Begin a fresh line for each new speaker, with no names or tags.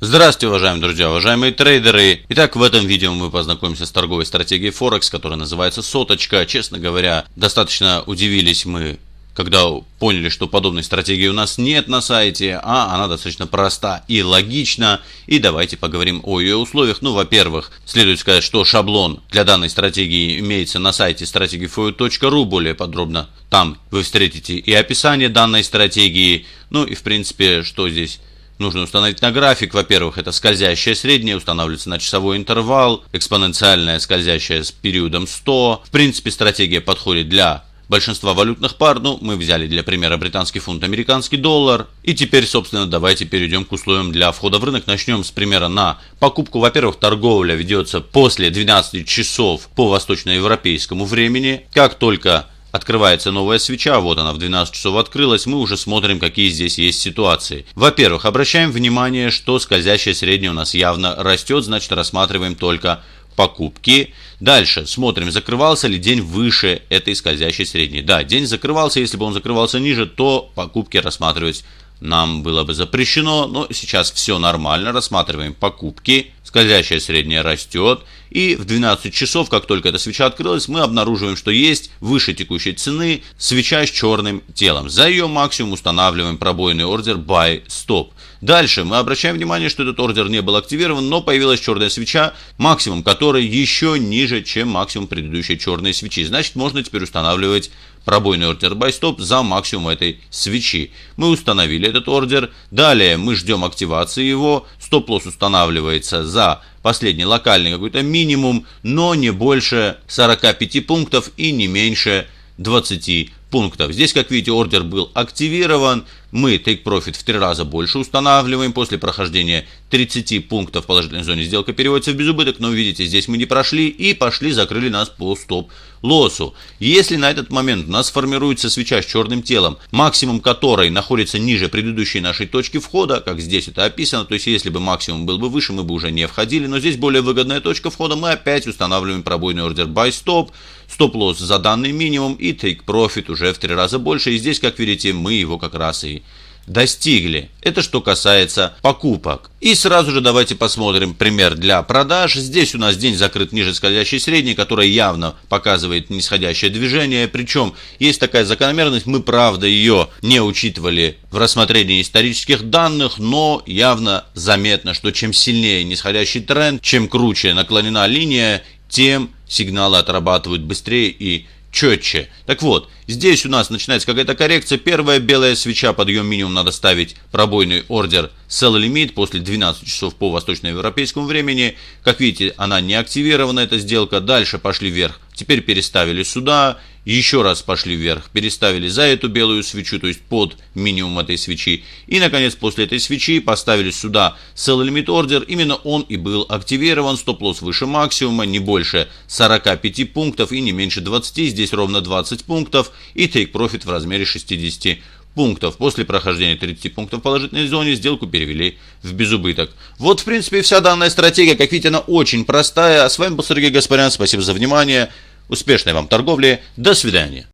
Здравствуйте, уважаемые друзья, уважаемые трейдеры. Итак, в этом видео мы познакомимся с торговой стратегией Форекс, которая называется соточка. Честно говоря, достаточно удивились мы, когда поняли, что подобной стратегии у нас нет на сайте, а она достаточно проста и логична. И давайте поговорим о ее условиях. Ну, во-первых, следует сказать, что шаблон для данной стратегии имеется на сайте strategyfoil.ru. Более подробно там вы встретите и описание данной стратегии. Ну и в принципе, что здесь нужно установить на график. Во-первых, это скользящая средняя, устанавливается на часовой интервал, экспоненциальная скользящая с периодом 100. В принципе, стратегия подходит для большинства валютных пар. Ну, мы взяли для примера британский фунт, американский доллар. И теперь, собственно, давайте перейдем к условиям для входа в рынок. Начнем с примера на покупку. Во-первых, торговля ведется после 12 часов по восточноевропейскому времени. Как только открывается новая свеча, вот она в 12 часов открылась, мы уже смотрим, какие здесь есть ситуации. Во-первых, обращаем внимание, что скользящая средняя у нас явно растет, значит рассматриваем только покупки. Дальше смотрим, закрывался ли день выше этой скользящей средней. Да, день закрывался, если бы он закрывался ниже, то покупки рассматривать нам было бы запрещено, но сейчас все нормально, рассматриваем покупки, скользящая средняя растет, и в 12 часов, как только эта свеча открылась, мы обнаруживаем, что есть выше текущей цены свеча с черным телом. За ее максимум устанавливаем пробойный ордер Buy Stop. Дальше мы обращаем внимание, что этот ордер не был активирован, но появилась черная свеча, максимум которой еще ниже, чем максимум предыдущей черной свечи. Значит, можно теперь устанавливать пробойный ордер Buy Stop за максимум этой свечи. Мы установили этот ордер. Далее мы ждем активации его. Стоп-лосс устанавливается за последний локальный какой-то минимум, но не больше 45 пунктов и не меньше 20 пунктов. Здесь, как видите, ордер был активирован. Мы Take Profit в 3 раза больше устанавливаем. После прохождения 30 пунктов в положительной зоне сделка переводится в безубыток. Но видите, здесь мы не прошли и пошли, закрыли нас по стоп-лоссу. Если на этот момент у нас формируется свеча с черным телом, максимум которой находится ниже предыдущей нашей точки входа, как здесь это описано, то есть если бы максимум был бы выше, мы бы уже не входили, но здесь более выгодная точка входа, мы опять устанавливаем пробойный ордер Buy Stop, стоп-лосс за данный минимум и Take Profit уже в 3 раза больше. И здесь, как видите, мы его как раз и достигли. Это что касается покупок. И сразу же давайте посмотрим пример для продаж. Здесь у нас день закрыт ниже скользящей средней, которая явно показывает нисходящее движение. Причем есть такая закономерность, мы правда ее не учитывали в рассмотрении исторических данных, но явно заметно, что чем сильнее нисходящий тренд, чем круче наклонена линия, тем сигналы отрабатывают быстрее и четче. Так вот, здесь у нас начинается какая-то коррекция. Первая белая свеча, подъем минимум, надо ставить пробойный ордер Sell Limit после 12 часов по восточноевропейскому времени. Как видите, она не активирована, эта сделка. Дальше пошли вверх. Теперь переставили сюда. Еще раз пошли вверх. Переставили за эту белую свечу, то есть под минимум этой свечи. И, наконец, после этой свечи поставили сюда Sell Limit ордер. Именно он и был активирован. Стоп-лосс выше максимума, не больше 45 пунктов и не меньше 20. Здесь ровно 20 пунктов. И Take Profit в размере 60 пунктов. После прохождения 30 пунктов в положительной зоне сделку перевели в безубыток. Вот, в принципе, вся данная стратегия. Как видите, она очень простая. А с вами был Сергей Гаспарян. Спасибо за внимание. Успешной вам торговли. До свидания.